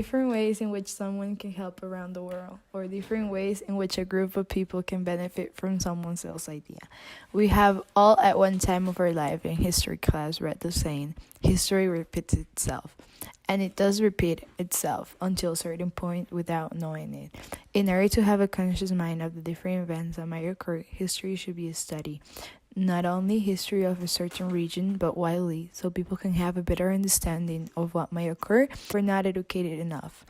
different ways in which someone can help around the world, or different ways in which a group of people can benefit from someone else's idea. We have all at one time of our life in history class read the saying, history repeats itself. And it does repeat itself until a certain point without knowing it. In order to have a conscious mind of the different events that might occur, history should be a study. Not only history of a certain region, but widely, so people can have a better understanding of what might occur if we're not educated enough.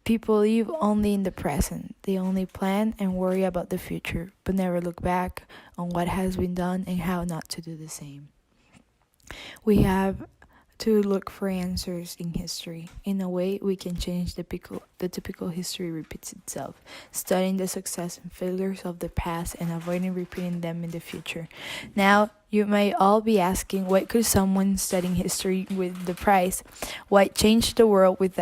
People live only in the present. They only plan and worry about the future, but never look back on what has been done and how not to do the same. We have to look for answers in history. In a way, we can change the typical history repeats itself, studying the success and failures of the past and avoiding repeating them in the future. Now, you may all be asking, what could someone studying history with the prize? What changed the world with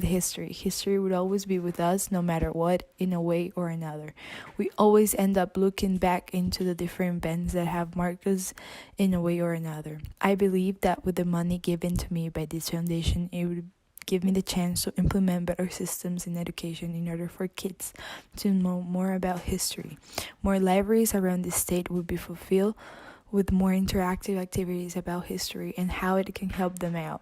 history? History would always be with us, no matter what, in a way or another. We always end up looking back into the different events that have marked us in a way or another. I believe that with the money given to me by this foundation, it would give me the chance to implement better systems in education in order for kids to know more about history. More libraries around the state would be fulfilled with more interactive activities about history and how it can help them out.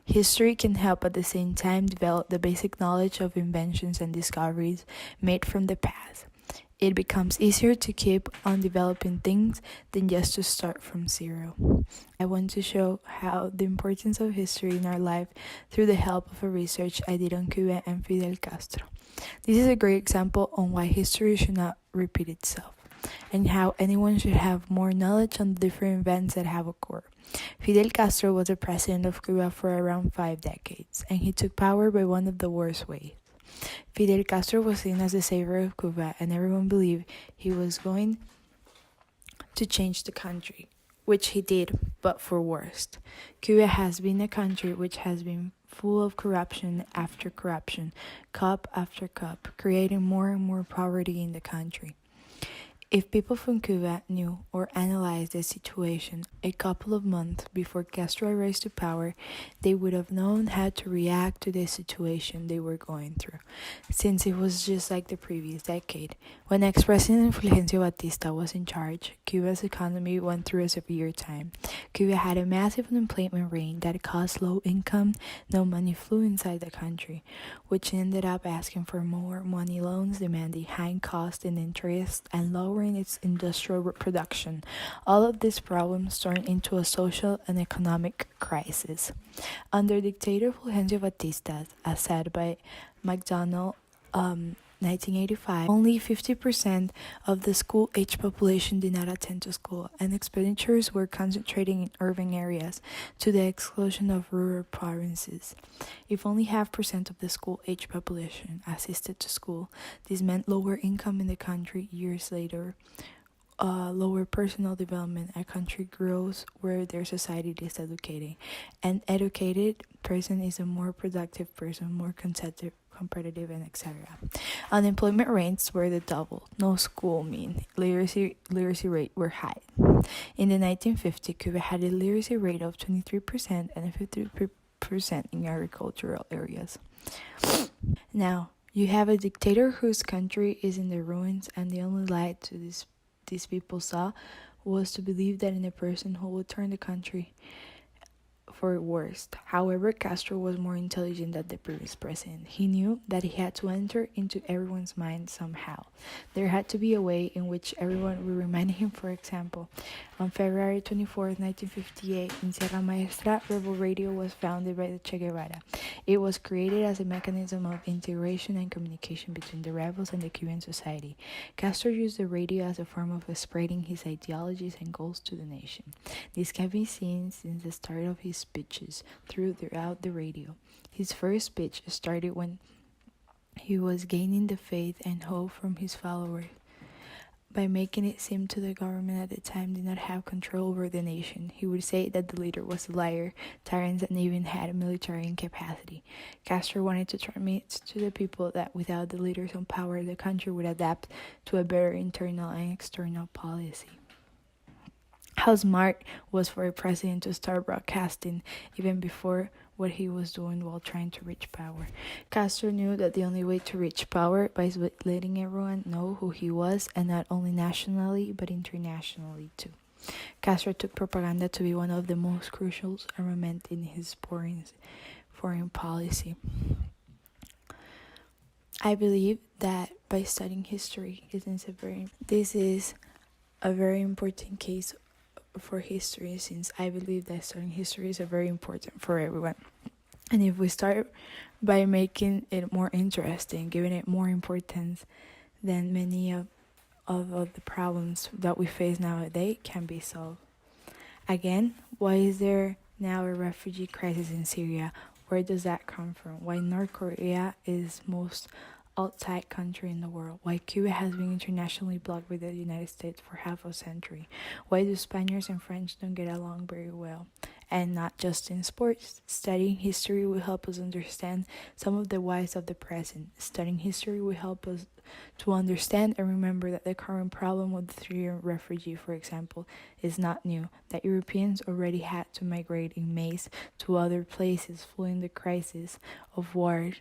History can help at the same time develop the basic knowledge of inventions and discoveries made from the past. It becomes easier to keep on developing things than just to start from zero. I want to show how the importance of history in our life through the help of a research I did on Cuba and Fidel Castro. This is a great example on why history should not repeat itself, and how anyone should have more knowledge on the different events that have occurred. Fidel Castro was the president of Cuba for around 5 decades, and he took power by one of the worst ways. Fidel Castro was seen as the savior of Cuba, and everyone believed he was going to change the country, which he did, but for worse. Cuba has been a country which has been full of corruption after corruption, cup after cup, creating more and more poverty in the country. If people from Cuba knew or analyzed the situation a couple of months before Castro rose to power, they would have known how to react to the situation they were going through, since it was just like the previous decade. When ex-President Fulgencio Batista was in charge, Cuba's economy went through a severe time. Cuba had a massive unemployment rate that caused low income, no money flew inside the country, which ended up asking for more money loans, demanding high cost and interest, and lowering its industrial production. All of these problems turned into a social and economic crisis. Under dictator Fulgencio Batista, as said by McDonald, 1985, only 50% of the school-age population did not attend to school, and expenditures were concentrating in urban areas to the exclusion of rural provinces. If only half percent of the school-age population assisted to school, this meant lower income in the country years later. Lower personal development. A country grows where their society is educating. An educated person is a more productive person, more competitive, and etc. Unemployment rates were the double. No school mean literacy rate were high. In the 1950s, Cuba had a literacy rate of 23% and a 53% in agricultural areas. Now, you have a dictator whose country is in the ruins, and the only light to these people saw was to believe that in a person who would turn the country for worst. However, Castro was more intelligent than the previous president. He knew that he had to enter into everyone's mind somehow. There had to be a way in which everyone would remind him. For example, on February 24, 1958, in Sierra Maestra, Rebel Radio was founded by the Che Guevara. It was created as a mechanism of integration and communication between the rebels and the Cuban society. Castro used the radio as a form of spreading his ideologies and goals to the nation. This can be seen since the start of his speeches throughout the radio. His first speech started when he was gaining the faith and hope from his followers by making it seem to the government at the time did not have control over the nation. He would say that the leader was a liar, tyrant, and even had a military incapacity. Castro wanted to transmit to the people that without the leaders on power, the country would adapt to a better internal and external policy. how smart was for a president to start broadcasting even before what he was doing while trying to reach power. Castro knew that the only way to reach power was by letting everyone know who he was, and not only nationally but internationally too. Castro took propaganda to be one of the most crucial elements in his foreign policy. I believe that by studying history, this is a very important case for history, since I believe that studying history is very important for everyone. And if we start by making it more interesting, giving it more importance, then many of the problems that we face nowadays can be solved. Again, why is there now a refugee crisis in Syria? Where does that come from? Why North Korea is most outside country in the world? Why Cuba has been internationally blocked by the United States for half a century? Why do Spaniards and French don't get along very well? And not just in sports. Studying history will help us understand some of the whys of the present. Studying history will help us to understand and remember that the current problem with the Syrian refugee, for example, is not new, that Europeans already had to migrate in mass to other places fleeing the crisis of war.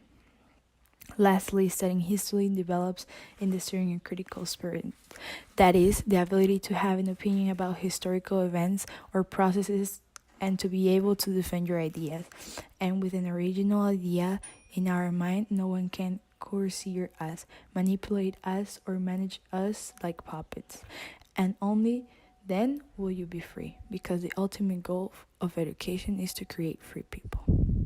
Lastly, studying history develops in the Syrian critical spirit. That is, the ability to have an opinion about historical events or processes and to be able to defend your ideas. And with an original idea in our mind, no one can coerce us, manipulate us, or manage us like puppets. And only then will you be free, because the ultimate goal of education is to create free people.